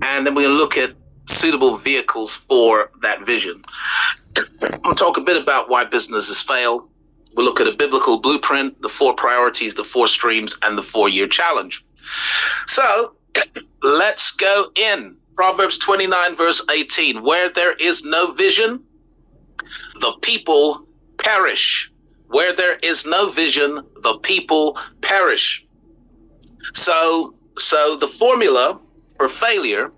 And then we're going to look at suitable vehicles for that vision. We'll talk a bit about why businesses fail. We'll look at a biblical blueprint, the 4 priorities, the 4 streams, and the 4-year challenge. So let's go in. Proverbs 29, verse 18. Where there is no vision, the people perish. Where there is no vision, the people perish. So the formula for failure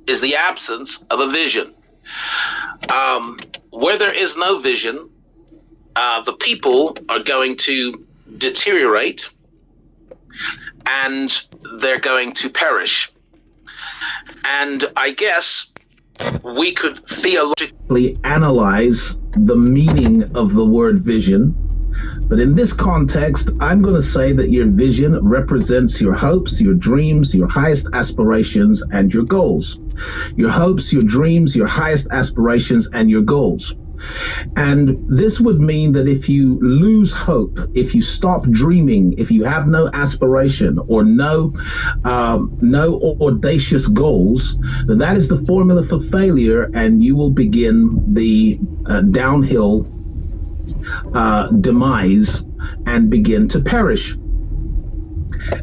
is the absence of a vision. Where there is no vision, the people are going to deteriorate and they're going to perish. And I guess we could theologically analyze the meaning of the word vision. But in this context, I'm going to say that your vision represents your hopes, your dreams, your highest aspirations, and your goals. Your hopes, your dreams, your highest aspirations, and your goals. And this would mean that if you lose hope, if you stop dreaming, if you have no aspiration or no audacious goals, then that is the formula for failure, and you will begin the downhill demise and begin to perish.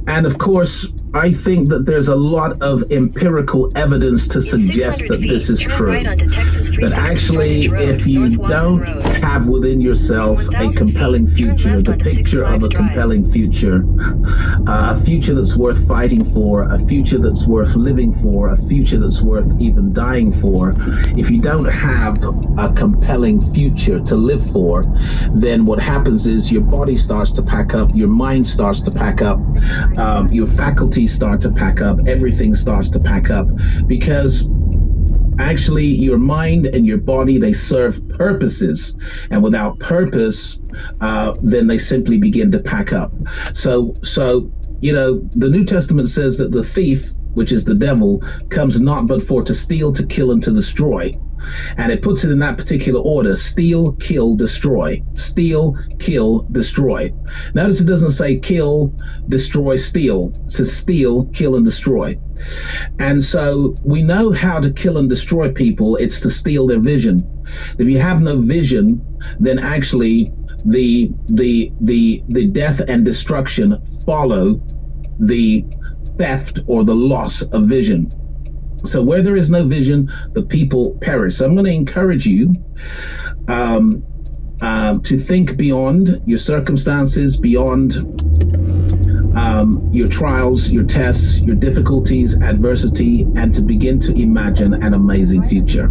And of course, I think that there's a lot of empirical evidence to suggest that this is true. That actually, if you don't have within yourself a compelling future, the picture of a compelling future, a future that's worth fighting for, a future that's worth living for, a future that's worth even dying for, if you don't have a compelling future to live for, then what happens is your body starts to pack up, your mind starts to pack up, your faculties start to pack up, everything starts to pack up, because actually your mind and your body, they serve purposes, and without purpose, then they simply begin to pack up. So you know, the New Testament says that the thief, which is the devil, comes not but for to steal, to kill, and to destroy. And it puts it in that particular order: steal, kill, destroy. Steal, kill, destroy. Notice it doesn't say kill, destroy, steal. It says steal, kill, and destroy. And so we know how to kill and destroy people. It's to steal their vision. If you have no vision, then actually the death and destruction follow the theft or the loss of vision. So where there is no vision, the people perish. So I'm going to encourage you to think beyond your circumstances, beyond your trials, your tests, your difficulties, adversity, and to begin to imagine an amazing future.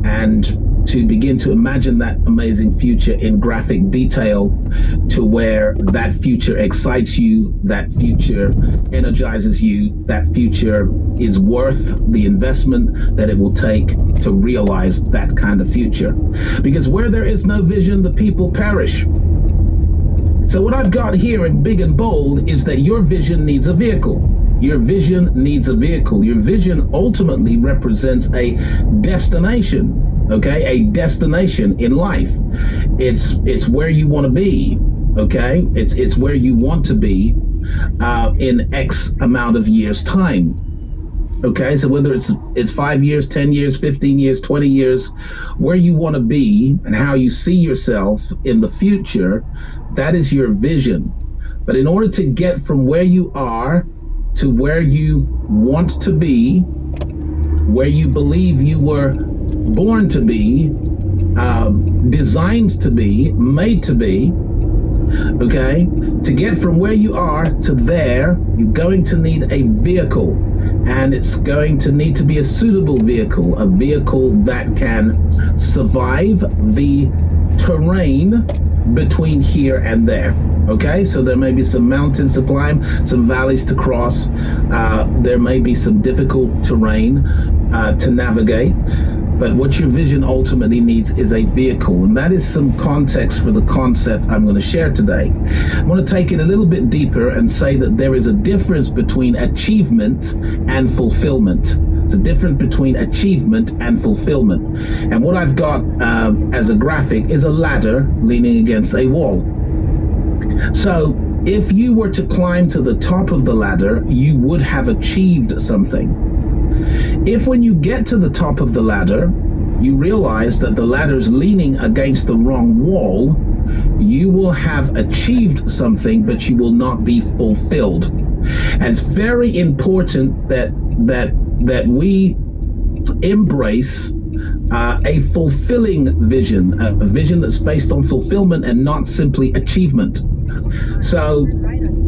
And to begin to imagine that amazing future in graphic detail, to where that future excites you, that future energizes you, that future is worth the investment that it will take to realize that kind of future. Because where there is no vision, the people perish. So what I've got here in big and bold is that your vision needs a vehicle. Your vision needs a vehicle. Your vision ultimately represents a destination. Okay, a destination in life. It's where you want to be. Okay, it's where you want to be in X amount of years' time. Okay, so whether it's 5 years, 10 years, 15 years, 20 years, where you want to be and how you see yourself in the future, that is your vision. But in order to get from where you are to where you want to be, where you believe you were born to be, designed to be, made to be, okay? To get from where you are to there, you're going to need a vehicle, and it's going to need to be a suitable vehicle, a vehicle that can survive the terrain between here and there. Okay, so there may be some mountains to climb, some valleys to cross, there may be some difficult terrain to navigate, but what your vision ultimately needs is a vehicle, and that is some context for the concept I'm going to share today. I'm going to take it a little bit deeper and say that there is a difference between achievement and fulfillment. It's a difference between achievement and fulfillment. And what I've got as a graphic is a ladder leaning against a wall. So if you were to climb to the top of the ladder, you would have achieved something. If when you get to the top of the ladder, you realize that the ladder's leaning against the wrong wall, you will have achieved something, but you will not be fulfilled. And it's very important that we embrace a fulfilling vision, a vision that's based on fulfillment and not simply achievement. So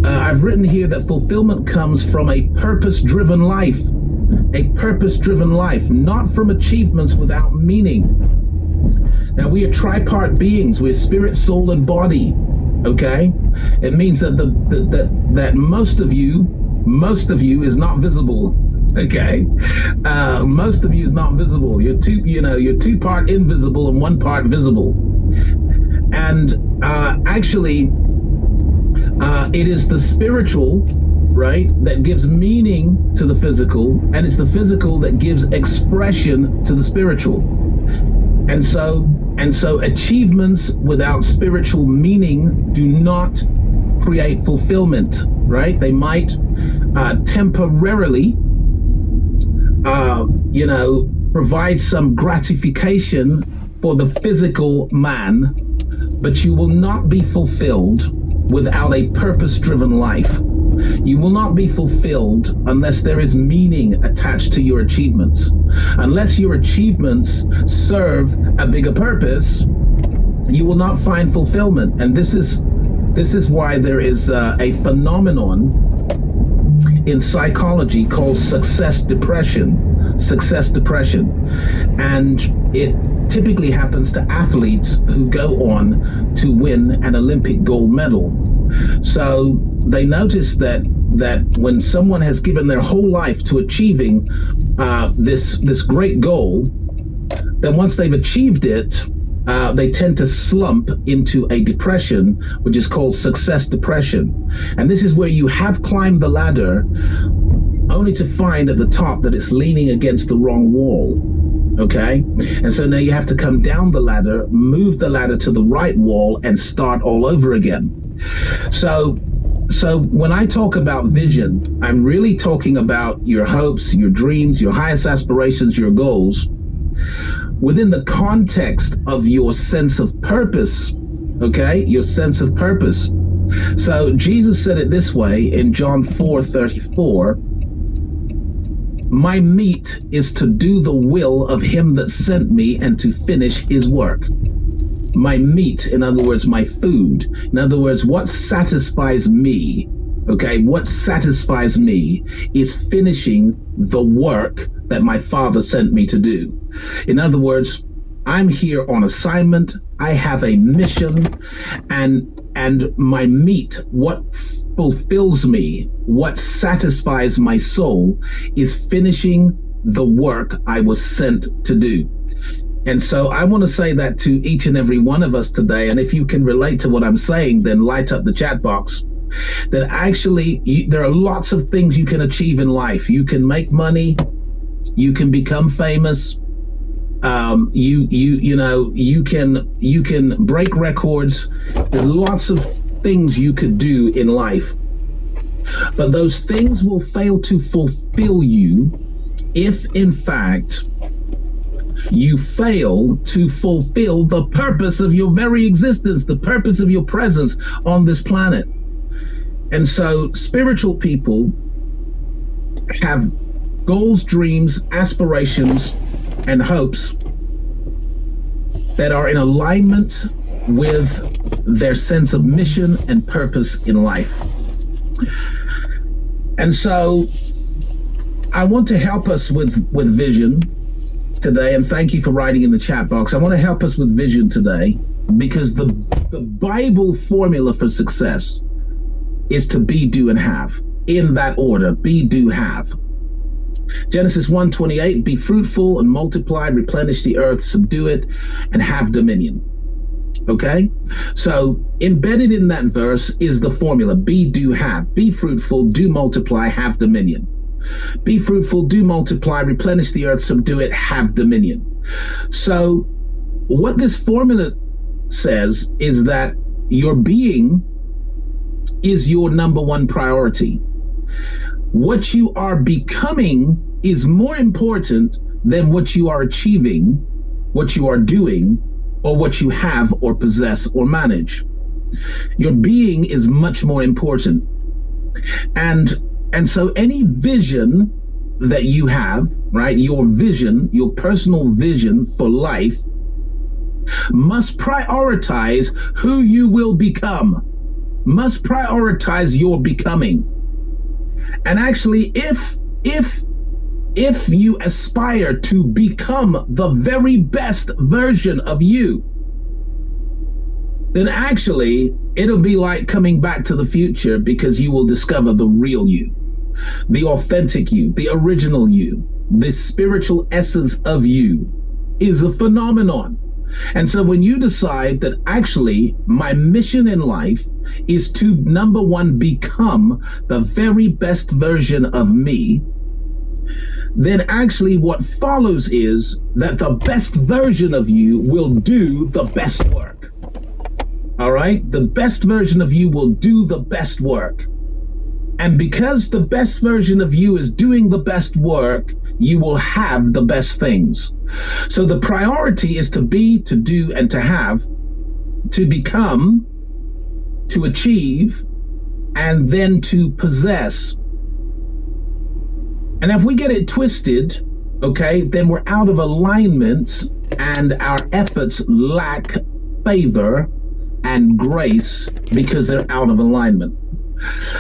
I've written here that fulfillment comes from a purpose-driven life, not from achievements without meaning. Now, we are tripart beings. We're spirit, soul, and body. Okay, it means that that most of you is not visible. Okay, most of you is not visible. You're two part invisible and one part visible. And actually, it is the spiritual, right, that gives meaning to the physical, and it's the physical that gives expression to the spiritual. And so achievements without spiritual meaning do not create fulfillment, right? They might temporarily, provide some gratification for the physical man, but you will not be fulfilled without a purpose-driven life. You will not be fulfilled unless there is meaning attached to your achievements. Unless your achievements serve a bigger purpose, you will not find fulfillment. And this is why there is a phenomenon in psychology called success depression. And it typically happens to athletes who go on to win an Olympic gold medal. So they notice that when someone has given their whole life to achieving this great goal, then once they've achieved it, they tend to slump into a depression, which is called success depression. And this is where you have climbed the ladder only to find at the top that it's leaning against the wrong wall. Okay? And so now you have to come down the ladder, move the ladder to the right wall, and start all over again. So when I talk about vision, I'm really talking about your hopes, your dreams, your highest aspirations, your goals, within the context of your sense of purpose, okay? Your sense of purpose. So Jesus said it this way in John 4:34, "My meat is to do the will of him that sent me and to finish his work." My meat, in other words, my food. In other words, what satisfies me, okay, what satisfies me is finishing the work that my Father sent me to do. In other words, I'm here on assignment, I have a mission, and my meat, what fulfills me, what satisfies my soul, is finishing the work I was sent to do. And so I want to say that to each and every one of us today. And if you can relate to what I'm saying, then light up the chat box. That actually, there are lots of things you can achieve in life. You can make money. You can become famous. You can break records. There's lots of things you could do in life. But those things will fail to fulfill you if, in fact, you fail to fulfill the purpose of your very existence, the purpose of your presence on this planet. And so spiritual people have goals, dreams, aspirations, and hopes that are in alignment with their sense of mission and purpose in life. And so I want to help us with vision today, and thank you for writing in the chat box. I want to help us with vision today because the Bible formula for success is to be, do, and have. In that order: be, do, have. Genesis 1:28, be fruitful and multiply, replenish the earth, subdue it, and have dominion. Okay? So embedded in that verse is the formula: be, do, have. Be fruitful, do multiply, have dominion. Be fruitful, do multiply, replenish the earth, subdue it, have dominion. So what this formula says is that your being is your number one priority. What you are becoming is more important than what you are achieving, what you are doing, or what you have or possess or manage. Your being is much more important. And so any vision that you have, right, your vision, your personal vision for life must prioritize who you will become, must prioritize your becoming. And actually, if you aspire to become the very best version of you, then actually it'll be like coming back to the future, because you will discover the real you, the authentic you, the original you, the spiritual essence of you is a phenomenon. And so when you decide that actually my mission in life is to, number one, become the very best version of me, then actually what follows is that the best version of you will do the best work. All right? The best version of you will do the best work. And because the best version of you is doing the best work, you will have the best things. So the priority is to be, to do, and to have, to become, to achieve, and then to possess. And if we get it twisted, okay, then we're out of alignment and our efforts lack favor and grace because they're out of alignment.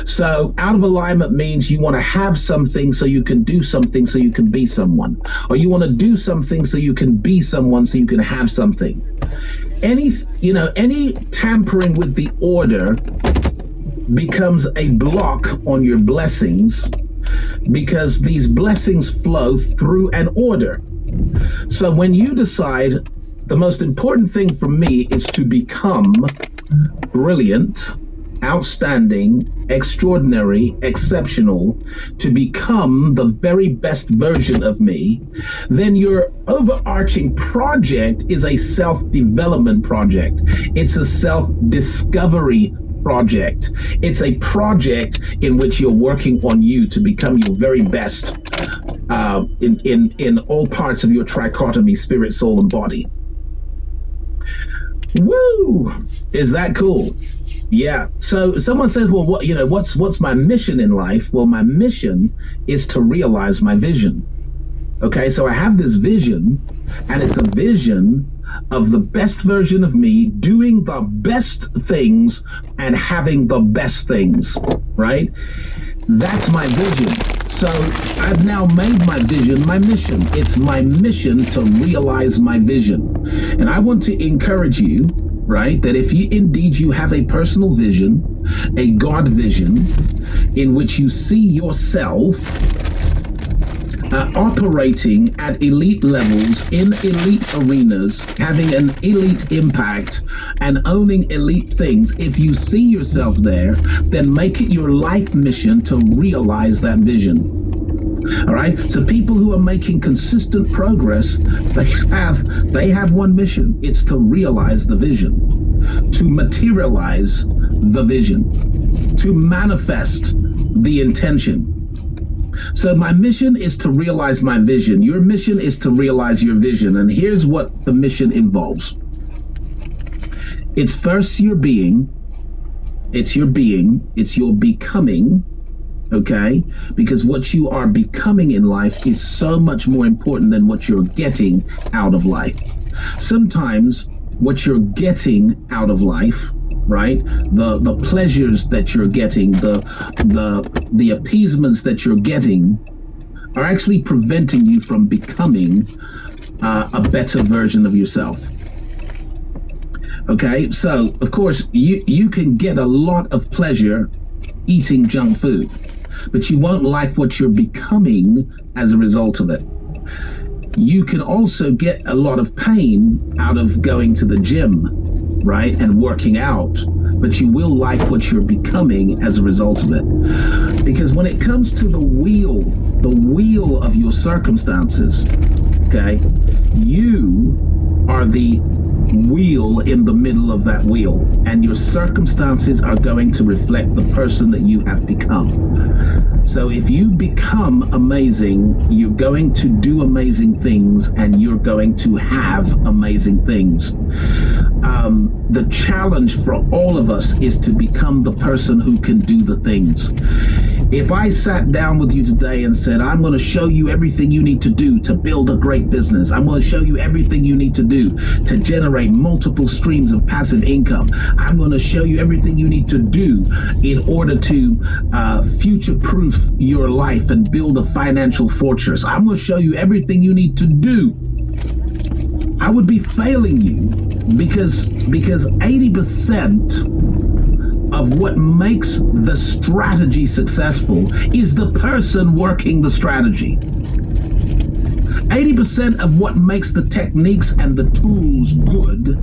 So out of alignment means you want to have something so you can do something so you can be someone, or you want to do something so you can be someone so you can have something. Any tampering with the order becomes a block on your blessings, because these blessings flow through an order. So when you decide the most important thing for me is to become brilliant, outstanding, extraordinary, exceptional, to become the very best version of me, then your overarching project is a self-development project. It's a self-discovery project. It's a project in which you're working on you to become your very best in all parts of your trichotomy, spirit, soul, and body. Woo! Is that cool? Yeah. So someone says, well, what's my mission in life? Well, my mission is to realize my vision. Okay, so I have this vision, and it's a vision of the best version of me doing the best things and having the best things, right? That's my vision. So I've now made my vision my mission. It's my mission to realize my vision. And I want to encourage you, right, that if you have a personal vision, a God vision, in which you see yourself operating at elite levels in elite arenas, having an elite impact and owning elite things, if you see yourself there, then make it your life mission to realize that vision. All right. So people who are making consistent progress, they have one mission. It's to realize the vision, to materialize the vision, to manifest the intention. So my mission is to realize my vision. Your mission is to realize your vision. And here's what the mission involves. It's first your being. It's your being. It's your becoming. Okay? Because what you are becoming in life is so much more important than what you're getting out of life. Sometimes what you're getting out of life, right? The pleasures that you're getting, the appeasements that you're getting are actually preventing you from becoming a better version of yourself. Okay, so of course you can get a lot of pleasure eating junk food, but you won't like what you're becoming as a result of it. You can also get a lot of pain out of going to the gym, right, and working out, but you will like what you're becoming as a result of it. Because when it comes to the wheel of your circumstances, okay, you are the wheel in the middle of that wheel, and your circumstances are going to reflect the person that you have become. So if you become amazing, you're going to do amazing things, and you're going to have amazing things. The challenge for all of us is to become the person who can do the things. If I sat down with you today and said, I'm going to show you everything you need to do to build a great business, I'm going to show you everything you need to do to generate multiple streams of passive income, I'm going to show you everything you need to do in order to future-proof your life and build a financial fortress, I'm going to show you everything you need to do, I would be failing you because 80% of what makes the strategy successful is the person working the strategy. 80% of what makes the techniques and the tools good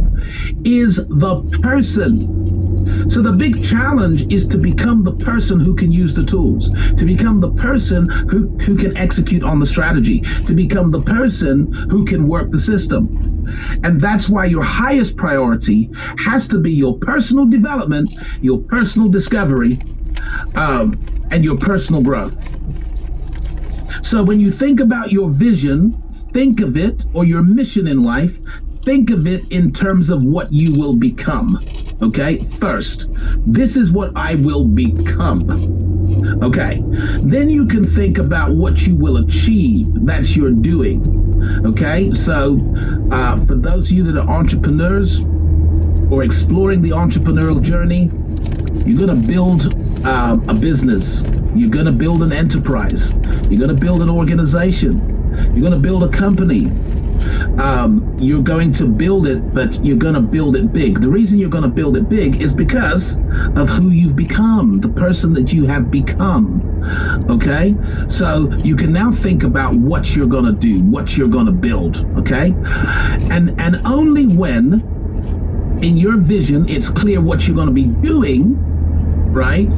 is the person. So the big challenge is to become the person who can use the tools, to become the person who can execute on the strategy, to become the person who can work the system. And that's why your highest priority has to be your personal development, your personal discovery, and your personal growth. So when you think about your vision, think of it, or your mission in life, think of it in terms of what you will become. Okay, first, this is what I will become. Okay, then you can think about what you will achieve. That's your doing. Okay, so for those of you that are entrepreneurs or exploring the entrepreneurial journey, you're going to build a business. You're going to build an enterprise. You're going to build an organization. You're going to build a company. You're going to build it, but you're going to build it big. The reason you're going to build it big is because of who you've become, the person that you have become. Okay, so you can now think about what you're going to do, what you're going to build. Okay, and only when in your vision it's clear what you're going to be doing, right,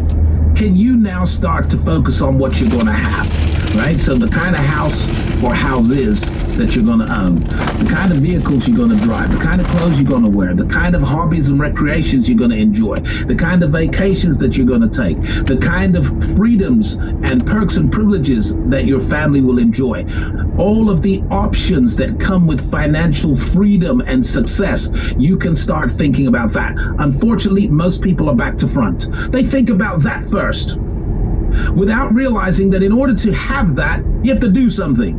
can you now start to focus on what you're going to have. Right, so the kind of house or houses that you're going to own, the kind of vehicles you're going to drive, the kind of clothes you're going to wear, the kind of hobbies and recreations you're going to enjoy, the kind of vacations that you're going to take, the kind of freedoms and perks and privileges that your family will enjoy, all of the options that come with financial freedom and success, you can start thinking about that. Unfortunately, most people are back to front. They think about that first, without realizing that in order to have that, you have to do something.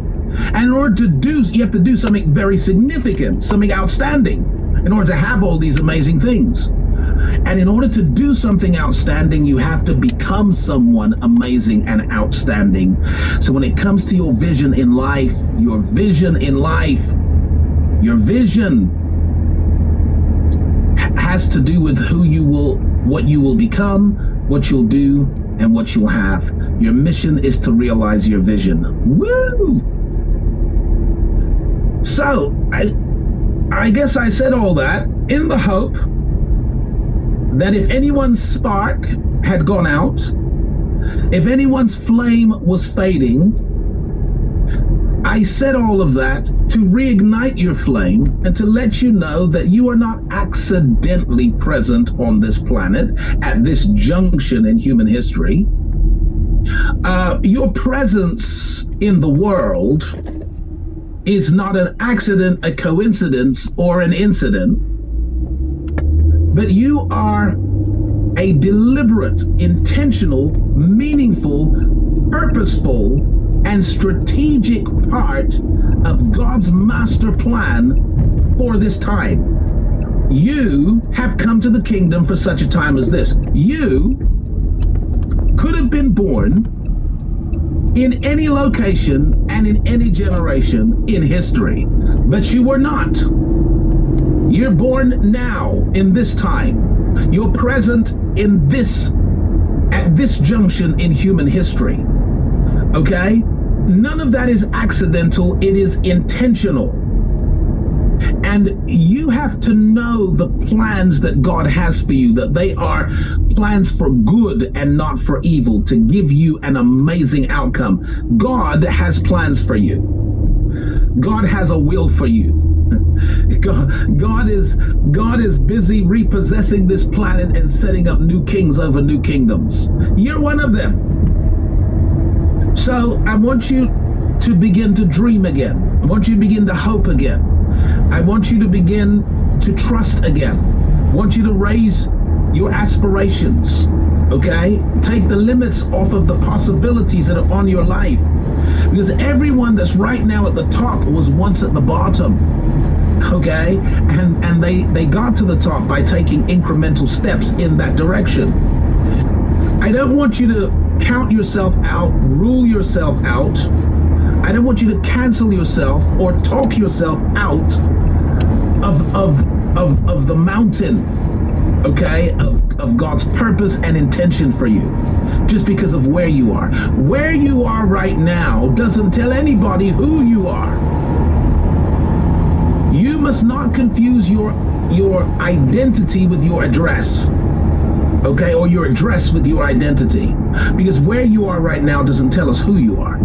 And in order to do, you have to do something very significant, something outstanding, in order to have all these amazing things. And in order to do something outstanding, you have to become someone amazing and outstanding. So when it comes to your vision in life, your vision has to do with what you will become, what you'll do, and what you'll have. Your mission is to realize your vision. Woo! So, I guess I said all that in the hope that if anyone's spark had gone out, if anyone's flame was fading, I said all of that to reignite your flame and to let you know that you are not accidentally present on this planet at this junction in human history. Your presence in the world is not an accident, a coincidence, or an incident, but you are a deliberate, intentional, meaningful, purposeful, and strategic part of God's master plan for this time. You have come to the kingdom for such a time as this. You could have been born in any location and in any generation in history, but you were not. You're born now in this time. You're present at this junction in human history. Okay? None of that is accidental, it is intentional. And you have to know the plans that God has for you, that they are plans for good and not for evil, to give you an amazing outcome. God has plans for you. God has a will for you. God is busy repossessing this planet and setting up new kings over new kingdoms. You're one of them. So I want you to begin to dream again. I want you to begin to hope again. I want you to begin to trust again. I want you to raise your aspirations, okay? Take the limits off of the possibilities that are on your life. Because everyone that's right now at the top was once at the bottom, okay? And they got to the top by taking incremental steps in that direction. I don't want you to count yourself out, rule yourself out. I don't want you to cancel yourself or talk yourself out of the mountain, okay, of God's purpose and intention for you, just because of where you are. Where you are right now doesn't tell anybody who you are. You must not confuse your identity with your address, okay, or your address with your identity, because where you are right now doesn't tell us who you are,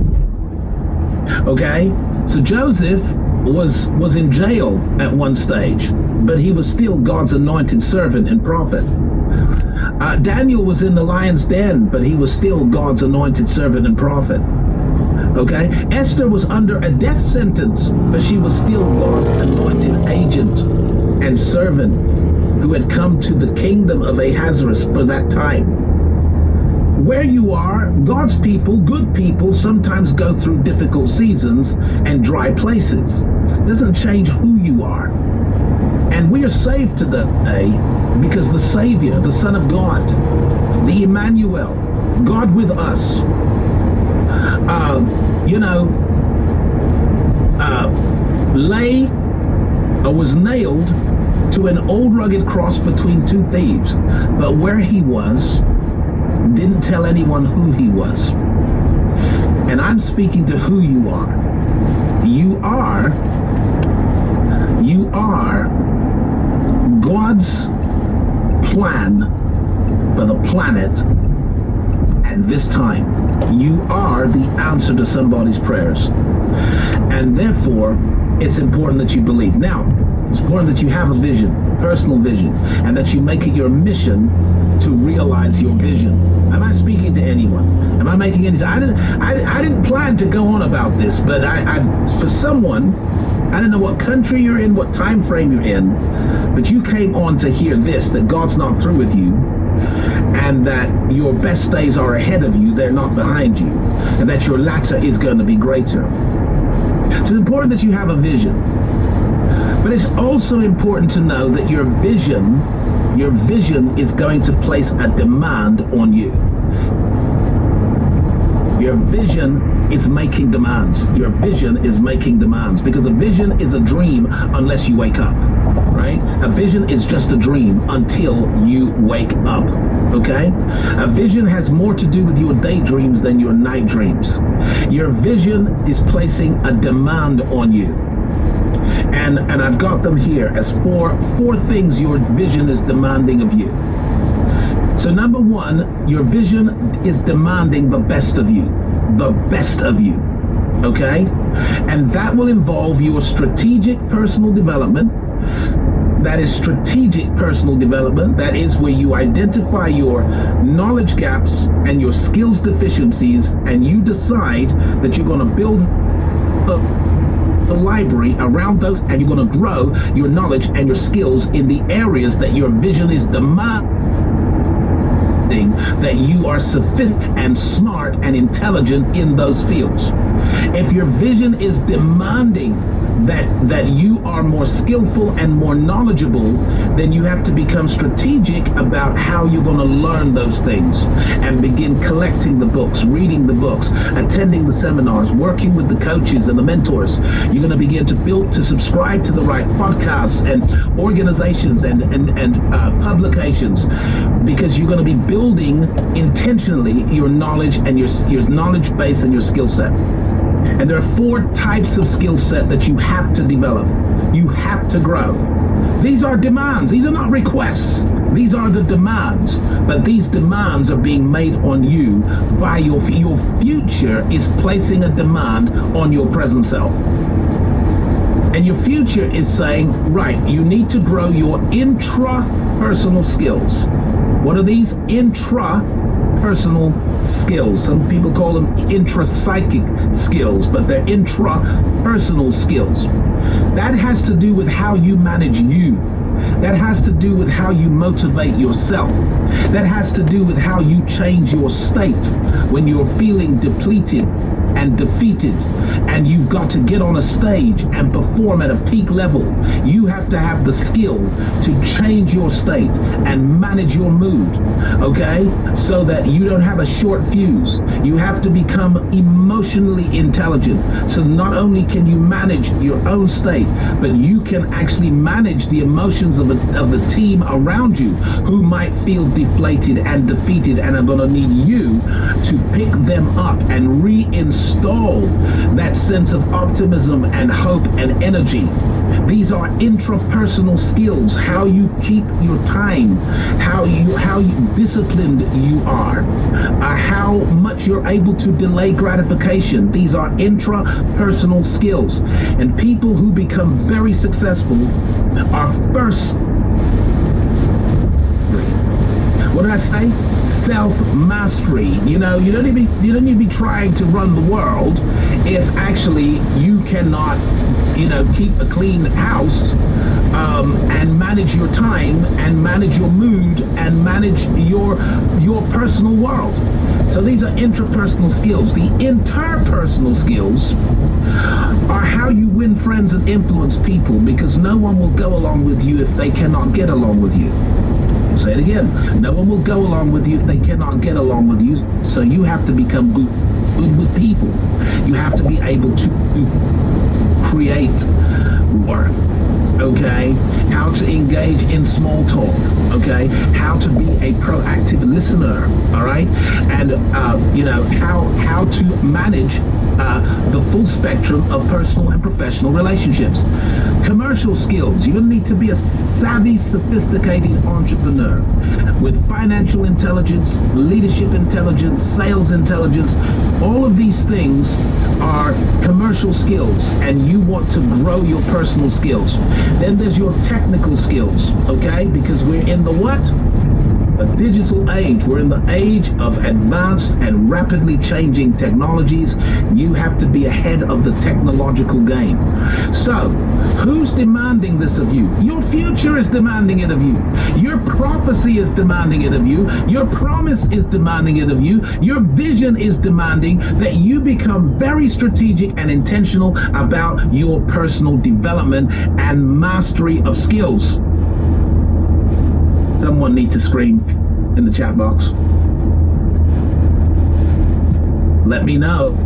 okay? So Joseph was in jail at one stage, but he was still God's anointed servant and prophet. Daniel was in the lion's den, but he was still God's anointed servant and prophet. Okay? Esther was under a death sentence, but she was still God's anointed agent and servant who had come to the kingdom of Ahasuerus for that time. Where you are, God's people, good people, sometimes go through difficult seasons and dry places. It doesn't change who you are. And we are saved today because the Savior, the Son of God, the Emmanuel, God with us, was nailed to an old rugged cross between two thieves. But where he was, didn't tell anyone who he was. And I'm speaking to who you are. You are God's plan for the planet at this time. You are the answer to somebody's prayers. And therefore, it's important that you believe. Now, it's important that you have a vision, personal vision, and that you make it your mission to realize your vision. Am I speaking to anyone? Am I making any sense? I didn't plan to go on about this, but I for someone, I don't know what country you're in, what time frame you're in, but you came on to hear this, that God's not through with you, and that your best days are ahead of you, they're not behind you, and that your latter is going to be greater. So it's important that you have a vision. But it's also important to know that your vision is going to place a demand on you. Your vision is making demands. Your vision is making demands, because a vision is a dream unless you wake up, right? A vision is just a dream until you wake up, okay? A vision has more to do with your daydreams than your night dreams. Your vision is placing a demand on you. And I've got them here as four things your vision is demanding of you. So number one, your vision is demanding the best of you, okay? And that will involve your strategic personal development. That is strategic personal development. That is where you identify your knowledge gaps and your skills deficiencies, and you decide that you're going to build a library around those, and you're going to grow your knowledge and your skills in the areas that your vision is demanding, that you are sophisticated and smart and intelligent in those fields. If your vision is demanding that you are more skillful and more knowledgeable, then you have to become strategic about how you're going to learn those things and begin collecting the books, reading the books, attending the seminars, working with the coaches and the mentors. You're going to begin to subscribe to the right podcasts and organizations and publications, because you're going to be building intentionally your knowledge and your knowledge base and your skill set. And there are 4 types of skill set that you have to develop. You have to grow. These are demands. These are not requests. These are the demands. But these demands are being made on you by your future is placing a demand on your present self. And your future is saying, right, you need to grow your intrapersonal skills. What are these? Intrapersonal skills. Some people call them intrapsychic skills, but they're intrapersonal skills. That has to do with how you manage you. That has to do with how you motivate yourself. That has to do with how you change your state when you're feeling depleted and defeated, and you've got to get on a stage and perform at a peak level. You have to have the skill to change your state and manage your mood, okay? So that you don't have a short fuse. You have to become emotionally intelligent. So not only can you manage your own state, but you can actually manage the emotions of the team around you who might feel deflated and defeated and are going to need you to pick them up and reinstall that sense of optimism and hope and energy. These are intrapersonal skills, how you keep your time, how you disciplined you are, how much you're able to delay gratification. These are intrapersonal skills. And people who become very successful are first, what did I say? Self-mastery. You know, you don't need to be trying to run the world if actually you cannot, keep a clean house and manage your time and manage your mood and manage your personal world. So these are intrapersonal skills. The interpersonal skills are how you win friends and influence people, because no one will go along with you if they cannot get along with you. Say it again. No one will go along with you if they cannot get along with you. So you have to become good with people. You have to be able to create work. Okay, how to engage in small talk, okay, how to be a proactive listener, all right, and how to manage the full spectrum of personal and professional relationships. Commercial skills. You're going to need to be a savvy, sophisticated entrepreneur with financial intelligence, leadership intelligence, sales intelligence. All of these things are commercial skills, and you want to grow your personal skills. Then there's your technical skills, okay? Because we're in the what? A digital age. We're in the age of advanced and rapidly changing technologies. You have to be ahead of the technological game. So, who's demanding this of you? Your future is demanding it of you. Your prophecy is demanding it of you. Your promise is demanding it of you. Your vision is demanding that you become very strategic and intentional about your personal development and mastery of skills. Someone needs to scream in the chat box. Let me know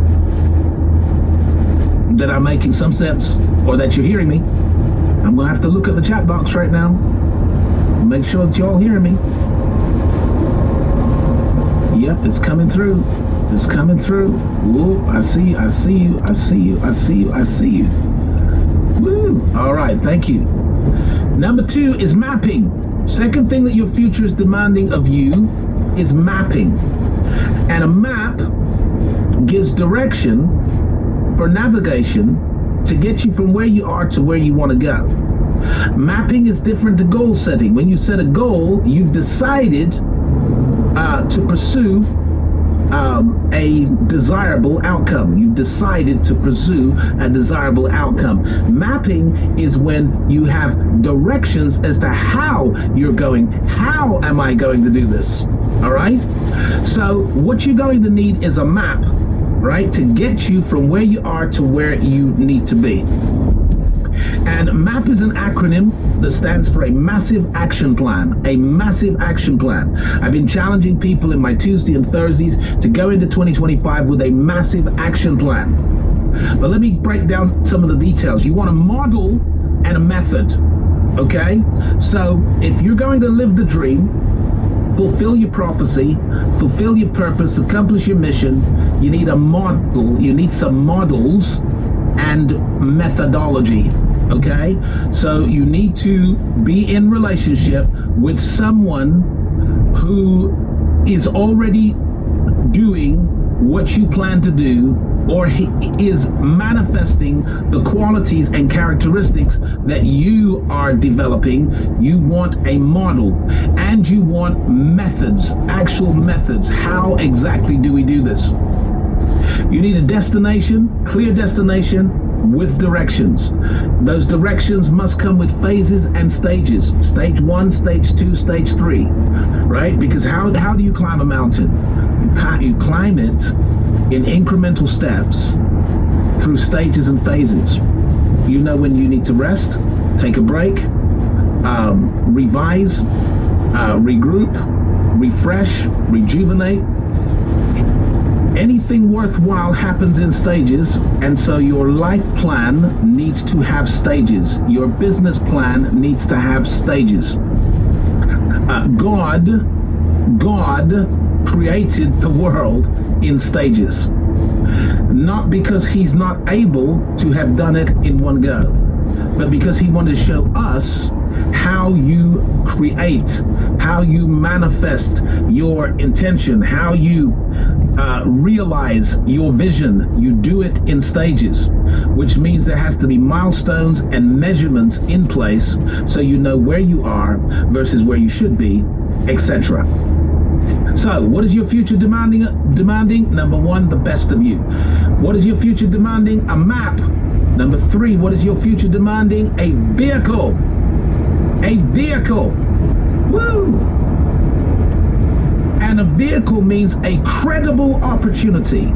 that I'm making some sense or that you're hearing me. I'm going to have to look at the chat box right now. Make sure that y'all hear me. Yep, it's coming through. It's coming through. Whoa, I see you. I see you. I see you. I see you. I see you. Woo. All right. Thank you. Number 2 is mapping. Second thing that your future is demanding of you is mapping. And a map gives direction for navigation to get you from where you are to where you want to go. Mapping is different to goal setting. When you set a goal, you've decided to pursue a desirable outcome. You've decided to pursue a desirable outcome. Mapping is when you have directions as to how you're going. How am I going to do this? All right? So what you're going to need is a map, right, to get you from where you are to where you need to be. And MAP is an acronym that stands for a massive action plan. A massive action plan. I've been challenging people in my Tuesday and Thursdays to go into 2025 with a massive action plan. But let me break down some of the details. You want a model and a method, okay? So if you're going to live the dream, fulfill your prophecy, fulfill your purpose, accomplish your mission, you need a model, you need some models and methodology. Okay, so you need to be in relationship with someone who is already doing what you plan to do or he is manifesting the qualities and characteristics that you are developing. You want a model, and you want methods, actual methods. How exactly do we do this? You need a destination, clear destination with directions. Those directions must come with phases and stages. Stage 1, stage 2, stage 3, right? Because how do you climb a mountain? You climb it in incremental steps through stages and phases. You know when you need to rest, take a break, revise, regroup, refresh, rejuvenate. Anything worthwhile happens in stages, and so your life plan needs to have stages. Your business plan needs to have stages. God created the world in stages, not because he's not able to have done it in one go, but because he wanted to show us how you create, how you manifest your intention, how you realize your vision. You do it in stages, which means there has to be milestones and measurements in place so you know where you are versus where you should be, etc. So, what is your future demanding? Number 1, the best of you. What is your future demanding? A map. Number 3, what is your future demanding? A vehicle. A vehicle. Woo! And a vehicle means a credible opportunity.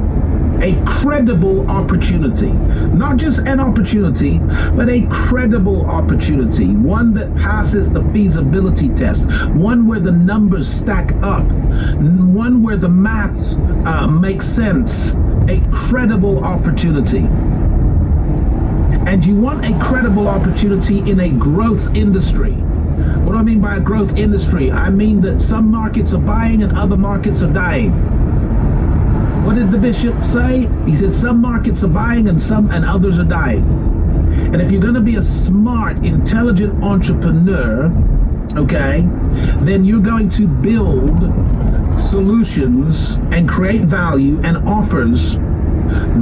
A credible opportunity. Not just an opportunity, but a credible opportunity. One that passes the feasibility test. One where the numbers stack up. One where the maths make sense. A credible opportunity. And you want a credible opportunity in a growth industry. What do I mean by a growth industry? I mean that some markets are buying and other markets are dying. What did the bishop say? He said some markets are buying and others are dying. And if you're going to be a smart, intelligent entrepreneur, okay, then you're going to build solutions and create value and offers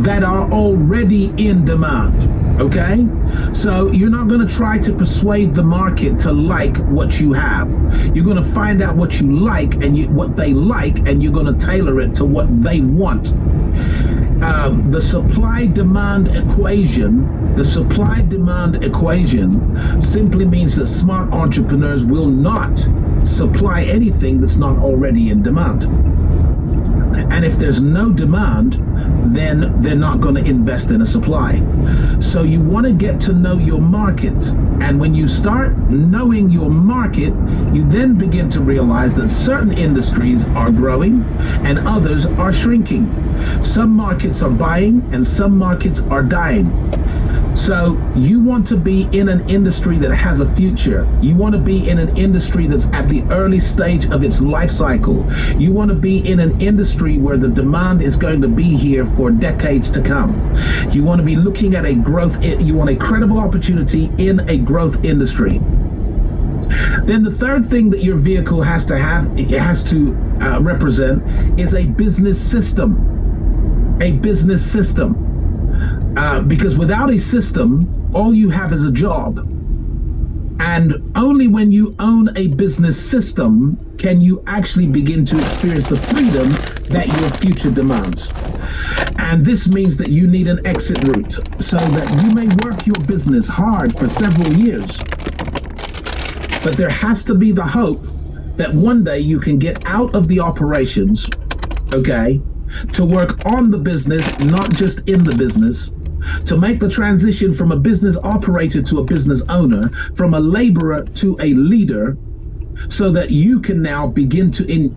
that are already in demand. Okay? So you're not going to try to persuade the market to like what you have. You're going to find out what you like and what they like, and you're going to tailor it to what they want. The supply-demand equation simply means that smart entrepreneurs will not supply anything that's not already in demand. And if there's no demand, then they're not going to invest in a supply. So you want to get to know your market. And when you start knowing your market, you then begin to realize that certain industries are growing and others are shrinking. Some markets are buying and some markets are dying. So you want to be in an industry that has a future. You want to be in an industry that's at the early stage of its life cycle. You want to be in an industry where the demand is going to be here for decades to come. You want to be looking at you want a credible opportunity in a growth industry. Then the third thing that your vehicle has to represent is a business system. A business system. Because without a system, all you have is a job. And only when you own a business system can you actually begin to experience the freedom that your future demands. And this means that you need an exit route so that you may work your business hard for several years. But there has to be the hope that one day you can get out of the operations, okay, to work on the business, not just in the business, to make the transition from a business operator to a business owner, from a laborer to a leader, so that you can now begin to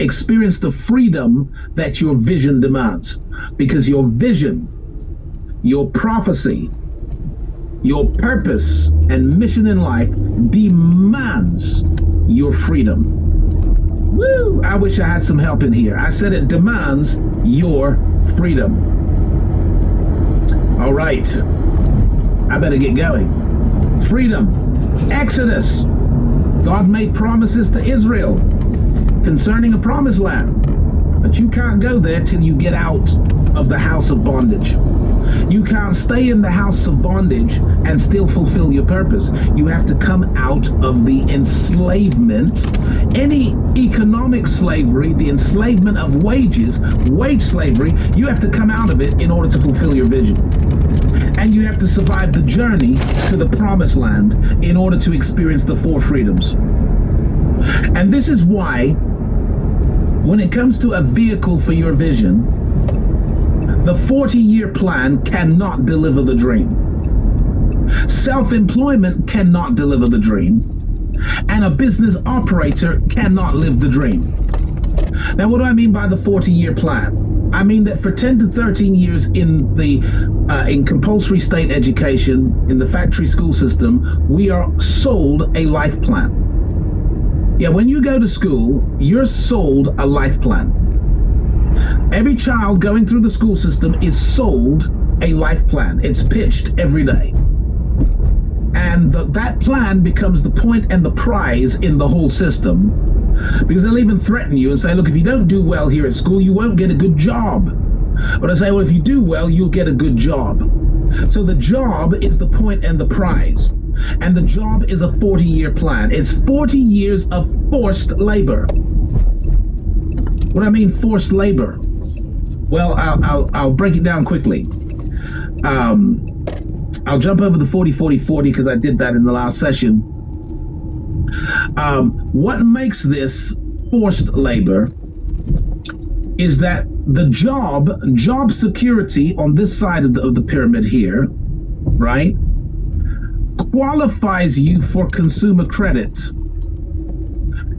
experience the freedom that your vision demands. Because your vision, your prophecy, your purpose and mission in life demands your freedom. Woo! I wish I had some help in here. I said it demands your freedom. All right, I better get going. Freedom, Exodus. God made promises to Israel concerning a promised land. But you can't go there till you get out of the house of bondage. You can't stay in the house of bondage and still fulfill your purpose. You have to come out of the enslavement, any economic slavery, the enslavement of wages, wage slavery. You have to come out of it in order to fulfill your vision. And you have to survive the journey to the promised land in order to experience the four freedoms. And this is why, when it comes to a vehicle for your vision, the 40-year plan cannot deliver the dream. Self-employment cannot deliver the dream. And a business operator cannot live the dream. Now, what do I mean by the 40-year plan? I mean that for 10 to 13 years in compulsory state education, in the factory school system, we are sold a life plan. Yeah, when you go to school, you're sold a life plan. Every child going through the school system is sold a life plan. It's pitched every day. And that plan becomes the point and the prize in the whole system, because they'll even threaten you and say, look, if you don't do well here at school, you won't get a good job. But I say, well, if you do well, you'll get a good job. So the job is the point and the prize. And the job is a 40-year plan. It's 40 years of forced labor. What do I mean forced labor? Well, I'll break it down quickly. I'll jump over the 40-40-40 because I did that in the last session. What makes this forced labor is that the job security on this side of the pyramid here, right, qualifies you for consumer credit.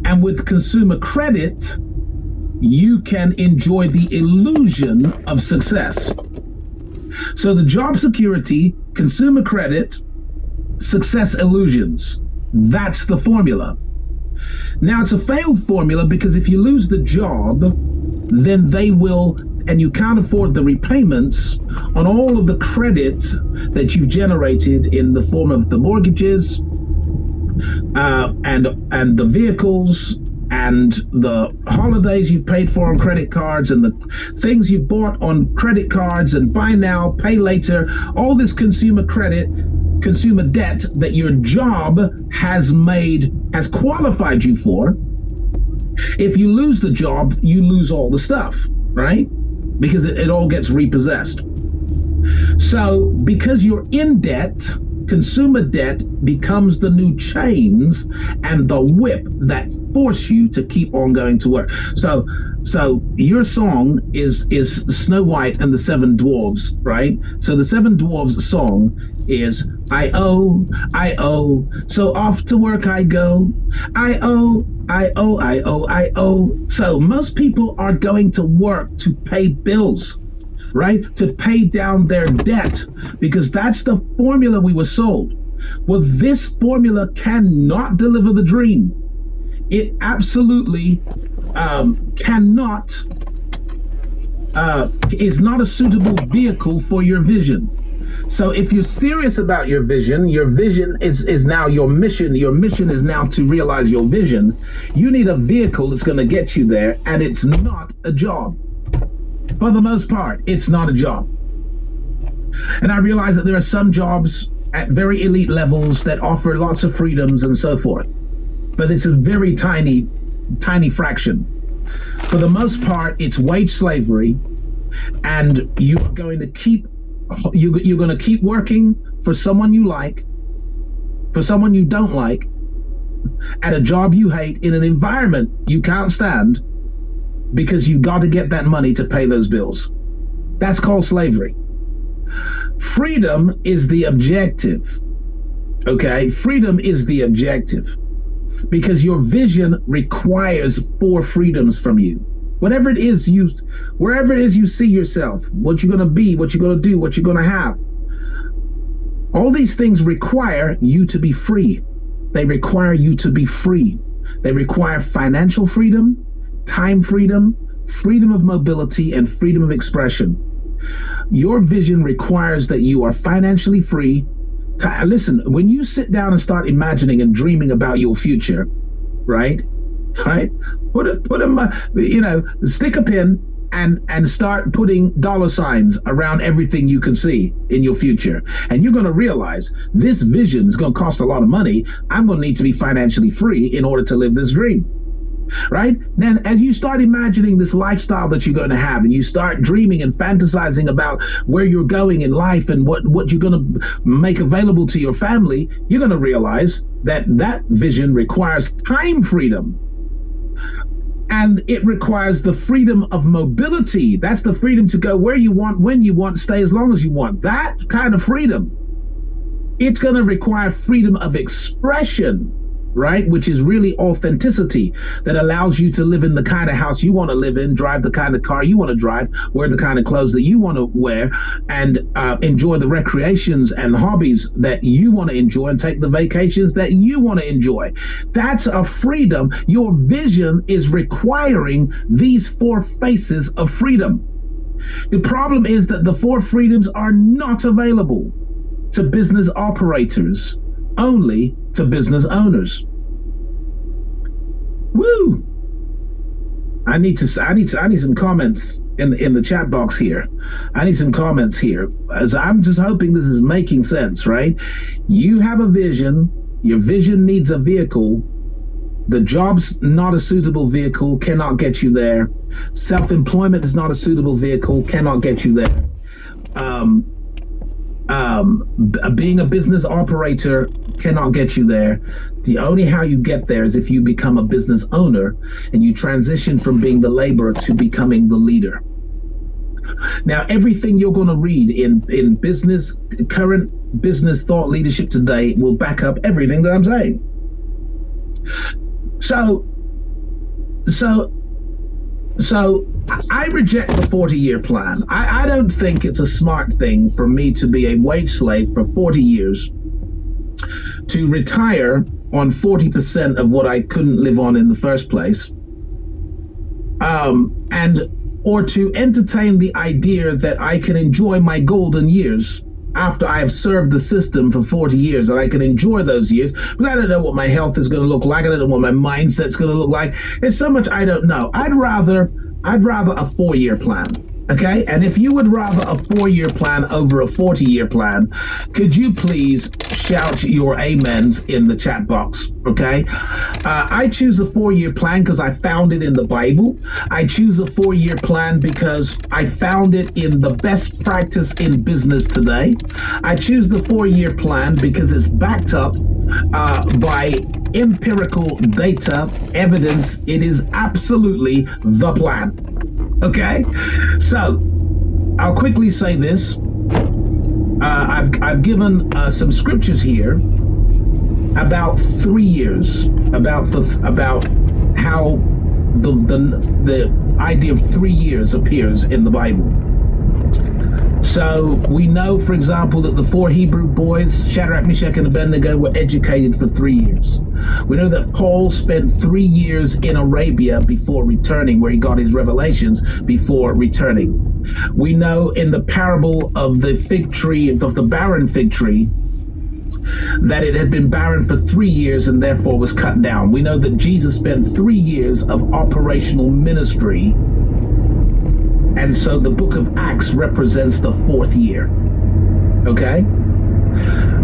And with consumer credit, you can enjoy the illusion of success. So the job security, consumer credit, success illusions. That's the formula. Now, it's a failed formula because if you lose the job, then they will, and you can't afford the repayments on all of the credit that you've generated in the form of the mortgages and the vehicles and the holidays you've paid for on credit cards and the things you've bought on credit cards and buy now, pay later, all this consumer credit, consumer debt that your job has qualified you for. If you lose the job, you lose all the stuff, right? Because it all gets repossessed. So because you're in debt, consumer debt becomes the new chains and the whip that force you to keep on going to work. So your song is Snow White and the Seven Dwarves, right? So the Seven Dwarves song is I owe, so off to work I go. I owe. So most people are going to work to pay bills, right? To pay down their debt, because that's the formula we were sold. Well, this formula cannot deliver the dream. It absolutely cannot, is not a suitable vehicle for your vision. So if you're serious about your vision is now your mission. Your mission is now to realize your vision. You need a vehicle that's going to get you there, and it's not a job. For the most part, it's not a job. And I realize that there are some jobs at very elite levels that offer lots of freedoms and so forth, but it's a very tiny fraction. For the most part, it's wage slavery, and you're going to keep working for someone you like, for someone you don't like, at a job you hate, in an environment you can't stand, because you've got to get that money to pay those bills. That's called slavery. Freedom is the objective. Okay? Freedom is the objective, because your vision requires 4 freedoms from you. Wherever it is you see yourself, what you're going to be, what you're going to do, what you're going to have. All these things require you to be free. They require you to be free. They require financial freedom, time freedom, freedom of mobility, and freedom of expression. Your vision requires that you are financially free. Listen, when you sit down and start imagining and dreaming about your future, right? right? Stick a pin and start putting dollar signs around everything you can see in your future. And you're going to realize this vision is going to cost a lot of money. I'm going to need to be financially free in order to live this dream. Right? Then as you start imagining this lifestyle that you're going to have, and you start dreaming and fantasizing about where you're going in life and what you're going to make available to your family, you're going to realize that that vision requires time freedom. And it requires the freedom of mobility. That's the freedom to go where you want, when you want, stay as long as you want. That kind of freedom. It's going to require freedom of expression, right? Which is really authenticity that allows you to live in the kind of house you want to live in, drive the kind of car you want to drive, wear the kind of clothes that you want to wear, and enjoy the recreations and hobbies that you want to enjoy, and take the vacations that you want to enjoy. That's a freedom. Your vision is requiring these four faces of freedom. The problem is that the four freedoms are not available to business operators, only to business owners. Woo! I need some comments in the chat box here. I need some comments here, as I'm just hoping this is making sense, right? You have a vision. Your vision needs a vehicle. The job's not a suitable vehicle, cannot get you there. Self-employment is not a suitable vehicle, cannot get you there. Being a business operator cannot get you there. The only how you get there is if you become a business owner and you transition from being the laborer to becoming the leader. Now, everything you're going to read in business, current business thought leadership today will back up everything that I'm saying. So I reject the 40-year plan. I don't think it's a smart thing for me to be a wage slave for 40 years, to retire on 40% of what I couldn't live on in the first place, or to entertain the idea that I can enjoy my golden years after I have served the system for 40 years, and I can enjoy those years, but I don't know what my health is going to look like. I don't know what my mindset's going to look like. There's so much I don't know. I'd rather a 4-year plan. Okay, and if you would rather a 4-year plan over a 40-year plan, could you please shout your amens in the chat box? Okay, I choose a 4-year plan because I found it in the Bible. I choose a 4-year plan because I found it in the best practice in business today. I choose the 4-year plan because it's backed up by empirical data, evidence. It is absolutely the plan. Okay, so I'll quickly say this. I've given some scriptures here about 3 years, about how the idea of 3 years appears in the Bible. So we know, for example, that the 4 Hebrew boys, Shadrach, Meshach, and Abednego, were educated for 3 years. We know that Paul spent 3 years in Arabia before returning, where he got his revelations before returning. We know in the parable of the fig tree, of the barren fig tree, that it had been barren for 3 years and therefore was cut down. We know that Jesus spent 3 years of operational ministry, and so the book of Acts represents the 4th year. Okay?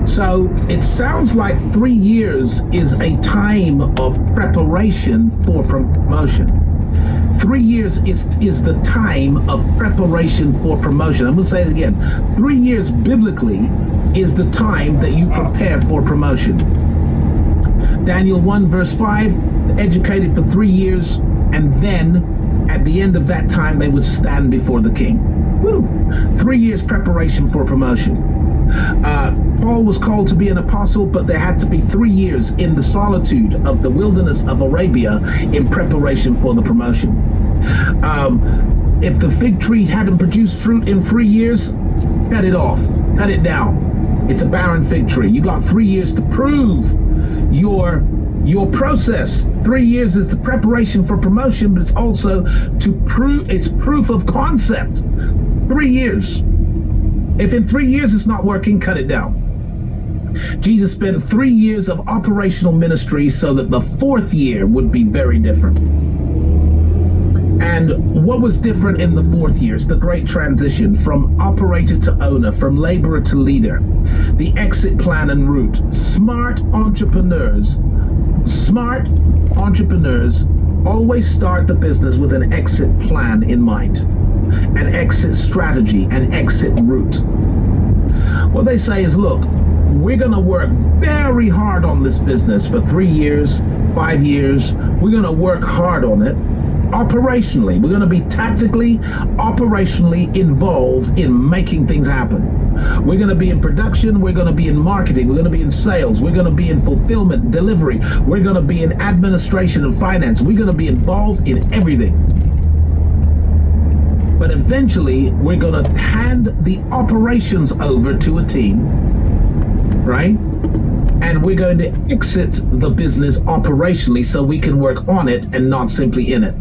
So it sounds like 3 years is a time of preparation for promotion. 3 years is the time of preparation for promotion. I'm going to say it again. 3 years biblically is the time that you prepare for promotion. Daniel 1 verse 5, educated for 3 years, and then at the end of that time they would stand before the king. Woo. 3 years preparation for promotion. Paul was called to be an apostle, but there had to be 3 years in the solitude of the wilderness of Arabia in preparation for the promotion. If the fig tree hadn't produced fruit in 3 years, cut it off, cut it down. It's a barren fig tree. You got 3 years to prove your process. 3 years is the preparation for promotion, but it's also it's proof of concept. 3 years. If in 3 years it's not working, cut it down. Jesus spent 3 years of operational ministry so that the fourth year would be very different. And what was different in the fourth year is the great transition from operator to owner, from laborer to leader, the exit plan and route. Smart entrepreneurs always start the business with an exit plan in mind, an exit strategy, an exit route. What they say is, look, we're going to work very hard on this business for 3 years, 5 years. We're going to work hard on it. Operationally, we're going to be tactically, operationally involved in making things happen. We're going to be in production, we're going to be in marketing, we're going to be in sales, we're going to be in fulfillment, delivery, we're going to be in administration and finance, we're going to be involved in everything. But eventually, we're going to hand the operations over to a team, right? And we're going to exit the business operationally so we can work on it and not simply in it.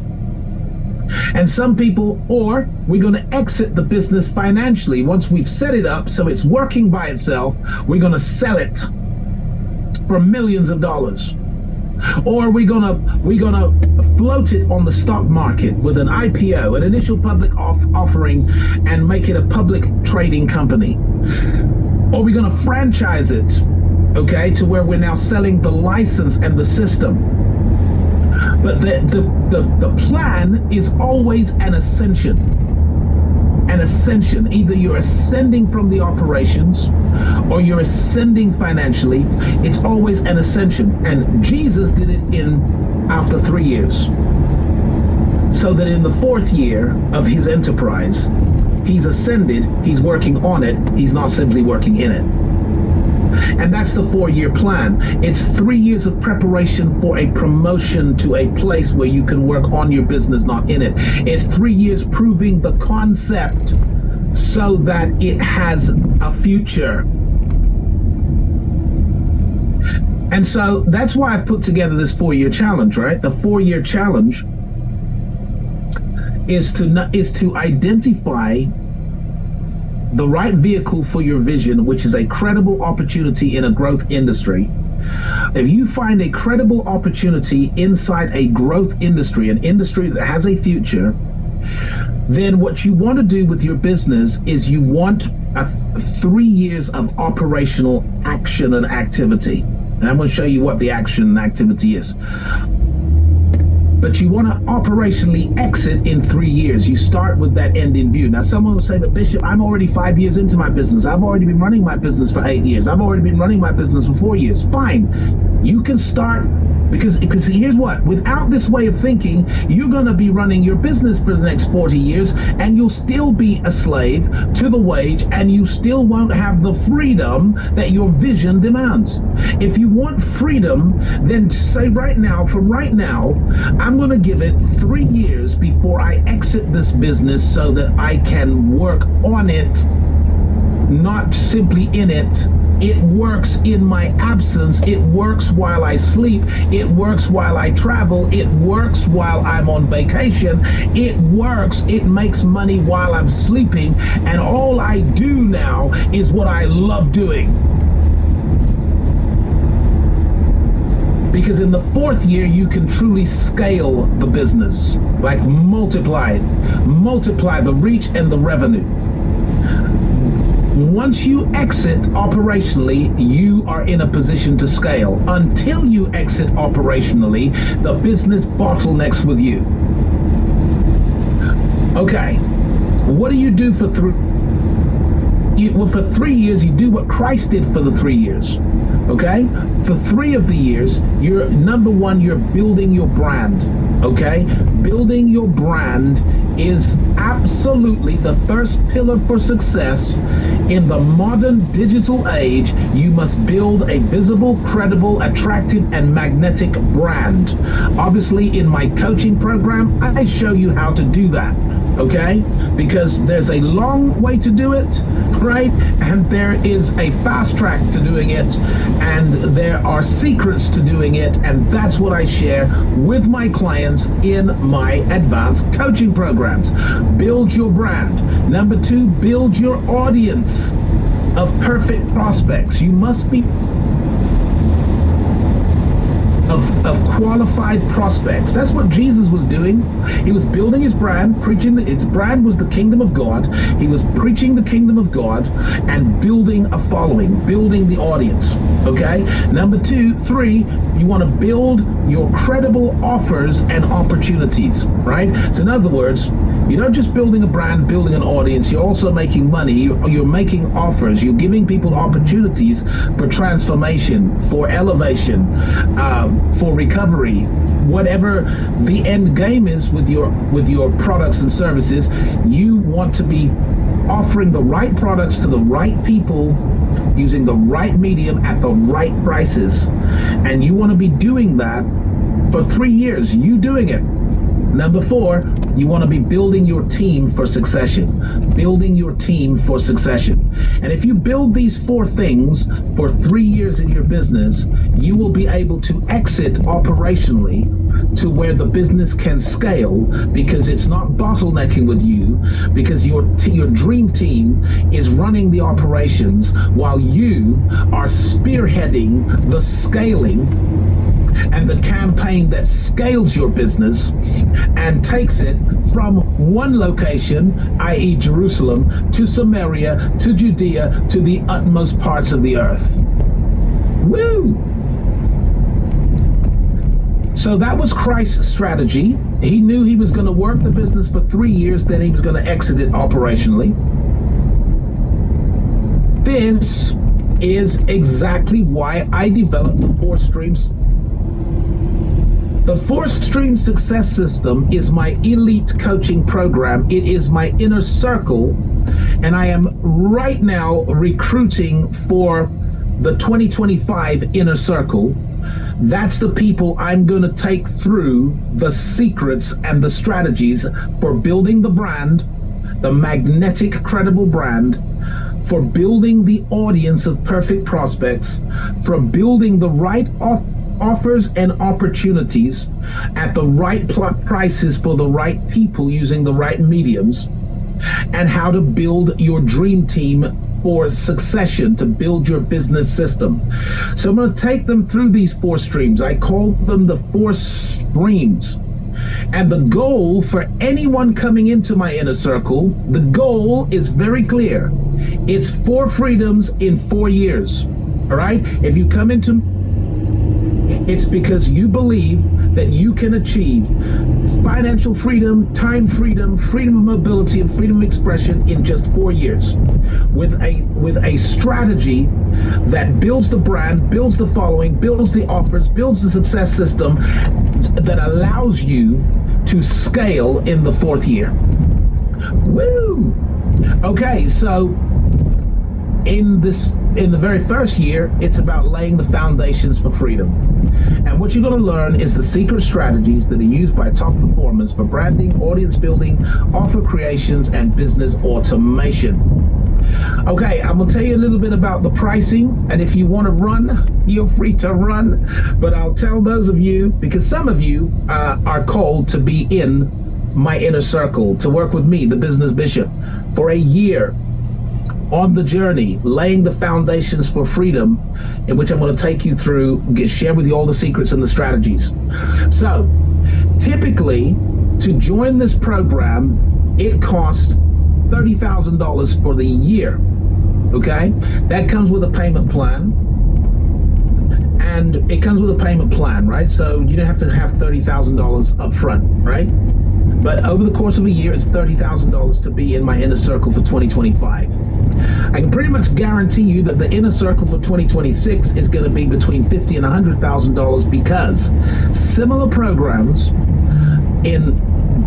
And some people, or we're going to exit the business financially. Once we've set it up so it's working by itself, we're going to sell it for millions of dollars. Or we're gonna float it on the stock market with an IPO, an initial public offering, and make it a public trading company. Or we're gonna franchise it, okay, to where we're now selling the license and the system. But the plan is always an ascension. An ascension. Either you're ascending from the operations or you're ascending financially. It's always an ascension. And Jesus did it after 3 years. So that in the fourth year of his enterprise, he's ascended, he's working on it, he's not simply working in it. And that's the 4-year plan. It's 3 years of preparation for a promotion to a place where you can work on your business, not in it. It's 3 years proving the concept so that it has a future. And so that's why I've put together this 4-year challenge, right? The 4-year challenge is to identify the right vehicle for your vision, which is a credible opportunity in a growth industry. If you find a credible opportunity inside a growth industry, an industry that has a future, then what you want to do with your business is you want 3 years of operational action and activity. And I'm going to show you what the action and activity is. But you want to operationally exit in 3 years. You start with that end in view. Now, someone will say, but Bishop, I'm already 5 years into my business. I've already been running my business for 8 years. I've already been running my business for 4 years. Fine. You can start, because here's what, without this way of thinking, you're going to be running your business for the next 40 years, and you'll still be a slave to the wage, and you still won't have the freedom that your vision demands. If you want freedom, then say right now, I'm going to give it 3 years before I exit this business so that I can work on it, not simply in it. It works in my absence. It works while I sleep. It works while I travel. It works while I'm on vacation. It works. It makes money while I'm sleeping. And all I do now is what I love doing. Because in the fourth year, you can truly scale the business, like multiply the reach and the revenue. Once you exit operationally, you are in a position to scale. Until you exit operationally, the business bottlenecks with you. Okay, what do you do for 3? Well, for 3 years, you do what Christ did for the 3 years. Okay? For 3 of the years, you're number one, you're building your brand. Okay? Building your brand is absolutely the first pillar for success in the modern digital age. You must build a visible, credible, attractive, and magnetic brand. Obviously, in my coaching program, I show you how to do that. Okay? Because there's a long way to do it, right? And there is a fast track to doing it, and there are secrets to doing it, and that's what I share with my clients in my advanced coaching programs. Build your brand. Number 2, build your audience. of perfect prospects. You must be of qualified prospects. That's what Jesus was doing. He was building his brand, preaching its brand was the kingdom of God. He was preaching the kingdom of God and building a following, building the audience. Okay. Number 3, you want to build your credible offers and opportunities, right? So in other words, you're not just building a brand, building an audience, you're also making money. You're making offers. You're giving people opportunities for transformation, for elevation, for recovery, whatever the end game is with your products and services. You want to be offering the right products to the right people using the right medium at the right prices. And you want to be doing that for 3 years, you doing it. Number 4, you want to be building your team for succession. Building your team for succession. And if you build these 4 things for 3 years in your business, you will be able to exit operationally to where the business can scale, because it's not bottlenecking with you, because your dream team is running the operations while you are spearheading the scaling and the campaign that scales your business and takes it from one location, i.e. Jerusalem, to Samaria, to Judea, to the utmost parts of the earth. Woo! So that was Christ's strategy. He knew he was going to work the business for 3 years, then he was going to exit it operationally. This is exactly why I developed the 4 streams. The 4-stream success system is my elite coaching program. It is my inner circle, and I am right now recruiting for the 2025 inner circle. That's the people I'm going to take through the secrets and the strategies for building the brand, the magnetic, credible brand, for building the audience of perfect prospects, for building the right offers and opportunities at the right prices for the right people using the right mediums, and how to build your dream team for succession, to build your business system. So I'm going to take them through these 4 streams. I call them the 4 streams. And the goal for anyone coming into my inner circle, the goal is very clear. It's 4 freedoms in 4 years. All right? If you come into, it's because you believe that you can achieve financial freedom, time freedom, freedom of mobility, and freedom of expression in just 4 years, with a strategy that builds the brand, builds the following, builds the offers, builds the success system that allows you to scale in the 4th year. Woo! Okay, so in the very first year, it's about laying the foundations for freedom. And what you're going to learn is the secret strategies that are used by top performers for branding, audience building, offer creations, and business automation. Okay, I'm going to tell you a little bit about the pricing, and if you want to run, you're free to run. But I'll tell those of you, because some of you are called to be in my inner circle, to work with me, the Business Bishop, for a year on the journey, laying the foundations for freedom, in which I'm going to take you through, share with you all the secrets and the strategies. So, typically, to join this program, it costs $30,000 for the year. Okay? That comes with a payment plan. And it comes with a payment plan, right? So you don't have to have $30,000 up front, right? But over the course of a year, it's $30,000 to be in my inner circle for 2025. I can pretty much guarantee you that the inner circle for 2026 is going to be between $50,000 and $100,000, because similar programs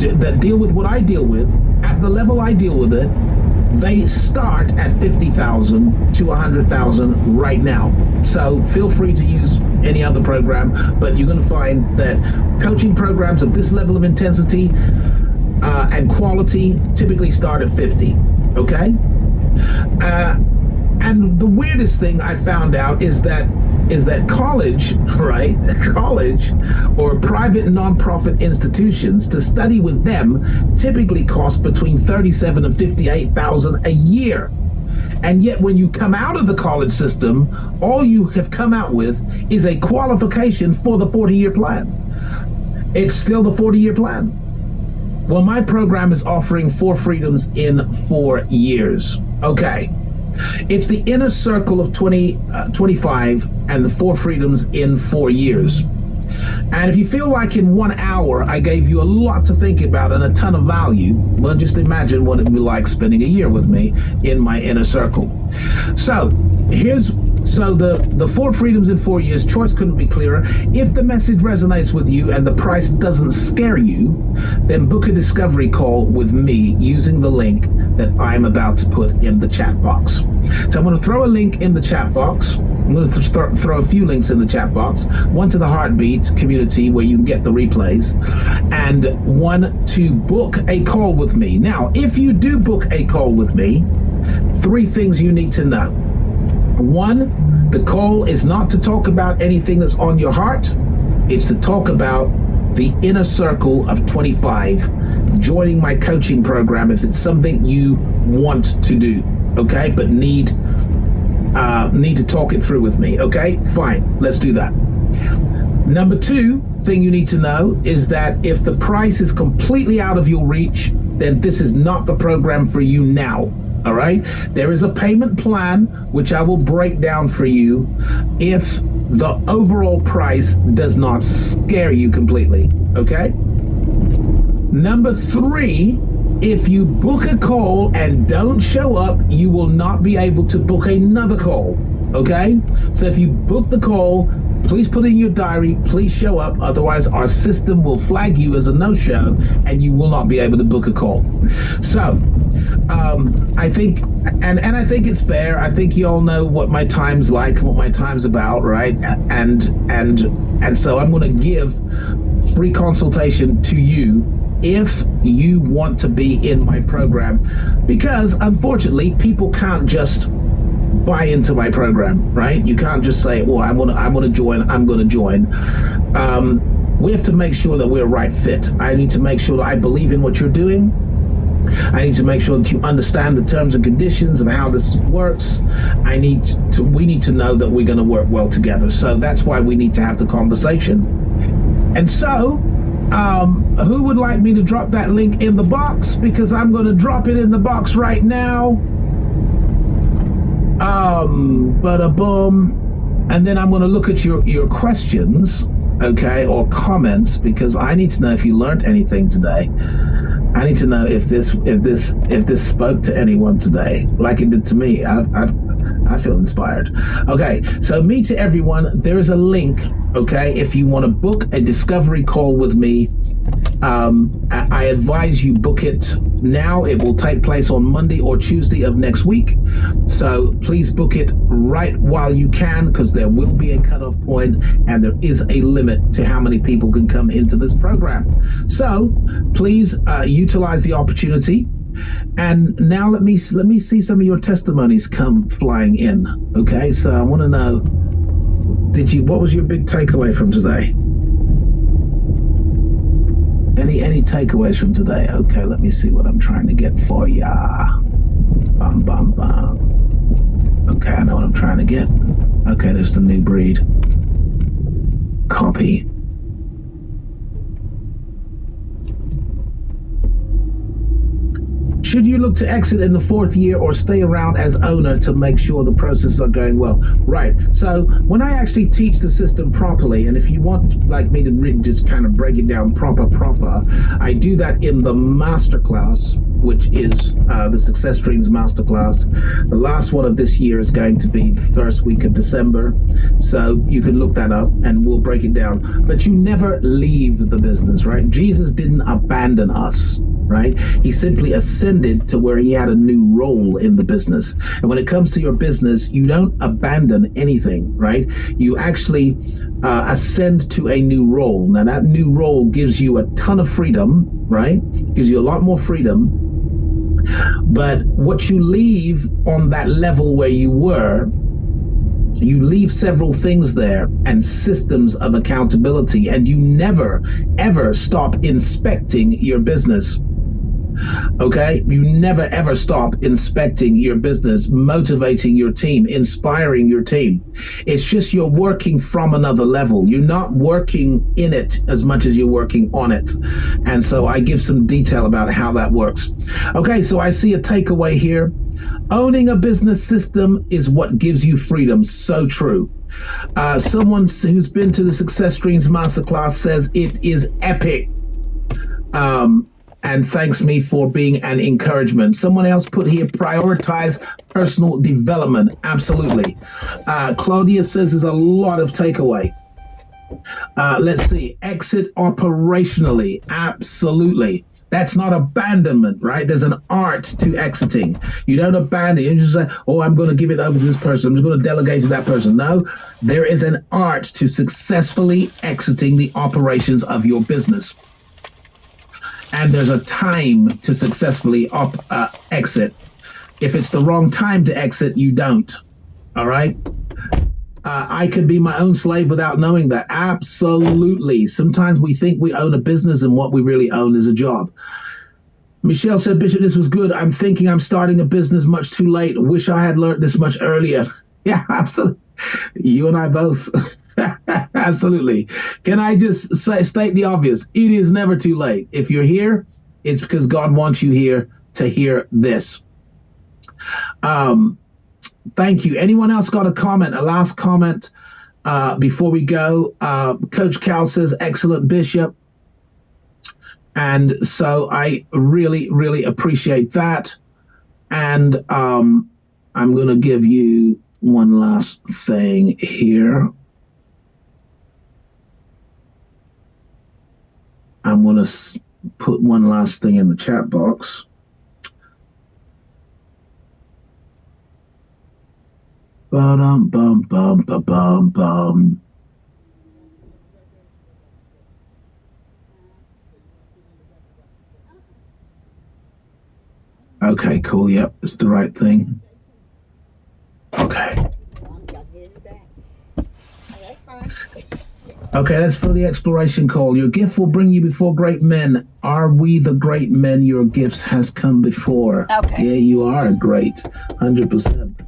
that deal with what I deal with, at the level I deal with it, they start at $50,000 to $100,000 right now. So feel free to use any other program, but you're going to find that coaching programs of this level of intensity and quality typically start at 50. Okay? And the weirdest thing I found out is that college, right? College or private nonprofit institutions, to study with them typically cost between $37,000 and $58,000 a year. And yet when you come out of the college system, all you have come out with is a qualification for the 40-year plan. It's still the 40-year plan. Well, my program is offering 4 freedoms in 4 years. Okay. It's the inner circle of 25 and the 4 freedoms in 4 years. And if you feel like in 1 hour I gave you a lot to think about and a ton of value, well, just imagine what it would be like spending a year with me in my inner circle. So the 4 freedoms in 4 years, choice couldn't be clearer. If the message resonates with you and the price doesn't scare you, then book a discovery call with me using the link that I'm about to put in the chat box. So I'm going to throw a link in the chat box. I'm going to throw a few links in the chat box. One to the Heartbeat community where you can get the replays, and one to book a call with me. Now, if you do book a call with me, 3 things you need to know. 1, the call is not to talk about anything that's on your heart. It's to talk about the inner circle of 25, joining my coaching program if it's something you want to do, okay, but need to talk it through with me, okay? Fine, let's do that. Number 2 thing you need to know is that if the price is completely out of your reach, then this is not the program for you now. All right, there is a payment plan which I will break down for you if the overall price does not scare you completely. Okay. Number 3, if you book a call and don't show up, you will not be able to book another call. Okay, so if you book the call, please put in your diary, please show up, otherwise our system will flag you as a no-show and you will not be able to book a call. So I think, and I think it's fair. I think you all know what my time's like, what my time's about, right? And so I'm going to give free consultation to you if you want to be in my program, because unfortunately people can't just buy into my program, right? You can't just say, well, I want to join, I'm going to join. We have to make sure that we're a right fit. I need to make sure that I believe in what you're doing. I need to make sure that you understand the terms and conditions of how this works. We need to know that we're going to work well together. So that's why we need to have the conversation. And so, who would like me to drop that link in the box? Because I'm going to drop it in the box right now. Bada boom. And then I'm going to look at your questions, okay, or comments, because I need to know if you learned anything today. I need to know if this spoke to anyone today, like it did to me. I feel inspired. Okay, so me to everyone, there is a link, okay, if you want to book a discovery call with me. I advise you book it now. It will take place on Monday or Tuesday of next week. So please book it right while you can, because there will be a cutoff point and there is a limit to how many people can come into this program. So please utilize the opportunity. And now let me see some of your testimonies come flying in. Okay, so I want to know, what was your big takeaway from today? Any takeaways from today? Okay, let me see what I'm trying to get for ya. Bum, bum, bum. Okay, I know what I'm trying to get. Okay, there's the new breed. Copy. Should you look to exit in the 4th year or stay around as owner to make sure the processes are going well? Right. So when I actually teach the system properly, and if you want like me to just kind of break it down proper, I do that in the masterclass, which is the Success Dreams Masterclass. The last one of this year is going to be the first week of December. So you can look that up and we'll break it down. But you never leave the business, right? Jesus didn't abandon us. Right? He simply ascended to where he had a new role in the business. And when it comes to your business, you don't abandon anything, right? You actually ascend to a new role. Now that new role gives you a ton of freedom, right? Gives you a lot more freedom. But what you leave on that level where you were, you leave several things there and systems of accountability, and you never, ever stop inspecting your business. Okay, you never ever stop inspecting your business, motivating your team, inspiring your team. It's just you're working from another level. You're not working in it as much as you're working on it. And so I give some detail about how that works. Okay, so I see a takeaway here. Owning a business system is what gives you freedom. So true. Someone who's been to the Success Streams Masterclass says it is epic. And thanks me for being an encouragement. Someone else put here, prioritize personal development. Absolutely. Claudia says there's a lot of takeaway. Let's see. Exit operationally. Absolutely. That's not abandonment, right? There's an art to exiting. You don't abandon. You just say, oh, I'm going to give it over to this person. I'm just going to delegate to that person. No, there is an art to successfully exiting the operations of your business. And there's a time to successfully exit. If it's the wrong time to exit, you don't. All right? I could be my own slave without knowing that. Absolutely. Sometimes we think we own a business and what we really own is a job. Michelle said, Bishop, this was good. I'm thinking I'm starting a business much too late. Wish I had learned this much earlier. Yeah, absolutely. You and I both. Absolutely. Can I just state the obvious? It is never too late. If you're here, it's because God wants you here to hear this. Thank you. Anyone else got a comment? A last comment before we go? Coach Cal says, excellent, Bishop. And so I really, really appreciate that. And I'm going to give you one last thing here. I'm going to put one last thing in the chat box. Bum bum bum bum bum bum. Okay, cool. Yep, it's the right thing. Okay. Okay, that's for the exploration call. Your gift will bring you before great men. Are we the great men your gifts has come before? Okay. Yeah, you are great. 100%.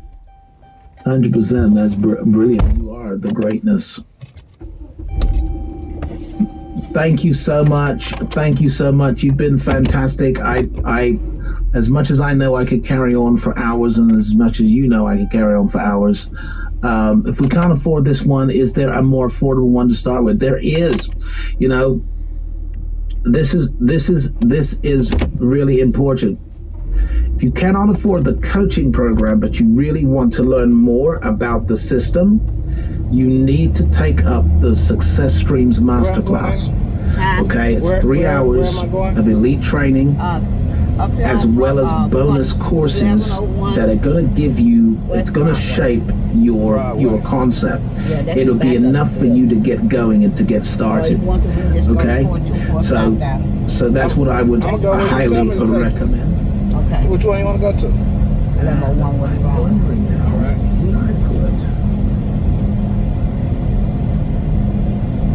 100%. That's brilliant. You are the greatness. Thank you so much. Thank you so much. You've been fantastic. I as much as I know I could carry on for hours, and as much as you know I could carry on for hours. If we can't afford this one, is there a more affordable one to start with? There is. You know, this is really important. If you cannot afford the coaching program, but you really want to learn more about the system, you need to take up the Success Streams Masterclass. Okay, it's 3 hours of elite training, as well as bonus courses that are going to give you, it's going to shape your concept. It'll be enough for you to get going and to get started. Okay, so that's what I would highly recommend. Okay. Which one you want to go to? 1101 West Broadway. All right.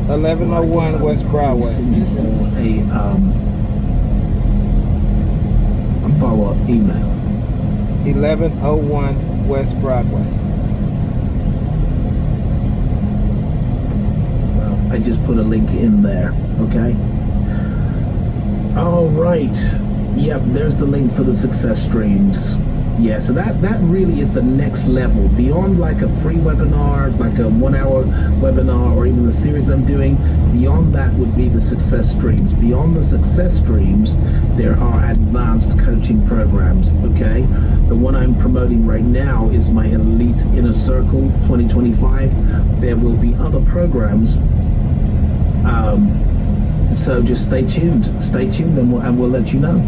1101 West Broadway. A follow-up email. 1101 West Broadway. Well, I just put a link in there. Okay. All right. Yep, there's the link for the Success Streams. Yeah, so that really is the next level. Beyond like a free webinar, like a 1 hour webinar, or even the series I'm doing, beyond that would be the Success Streams. Beyond the Success Streams, there are advanced coaching programs, okay? The one I'm promoting right now is my Elite Inner Circle 2025. There will be other programs. So just stay tuned, and we'll let you know.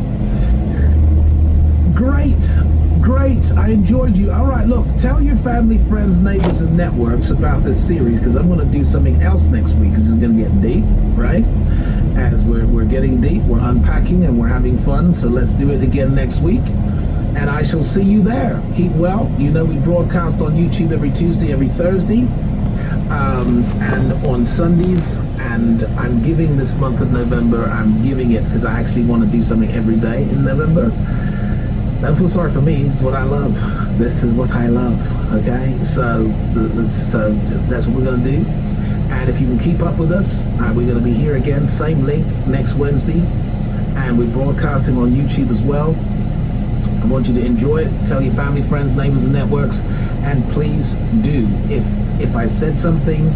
Great, I enjoyed you. All right, look, tell your family, friends, neighbors, and networks about this series, because I'm going to do something else next week, because it's going to get deep, right? As we're getting deep, we're unpacking, and we're having fun, so let's do it again next week. And I shall see you there. Keep well. You know we broadcast on YouTube every Tuesday, every Thursday, and on Sundays and I'm giving this month of November, I'm giving it because I actually want to do something every day in November. Don't feel sorry for me, it's what I love. This is what I love, okay? So that's what we're going to do. And if you can keep up with us, we're going to be here again, same link, next Wednesday. And we're broadcasting on YouTube as well. I want you to enjoy it. Tell your family, friends, neighbors, and networks. And please do. If I said something,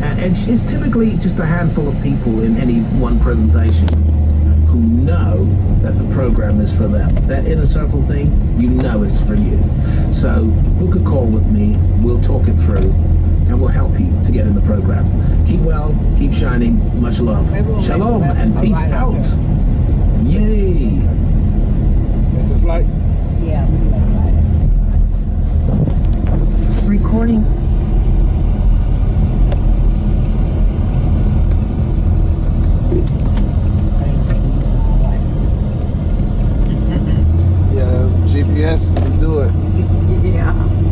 and it's typically just a handful of people in any one presentation who know that the program is for them. That inner circle thing, you know it's for you. So book a call with me. We'll talk it through, and we'll help you to get in the program. Keep well, keep shining. Much love. Shalom and peace out. Yay. Get this light? Yeah, we like that. Recording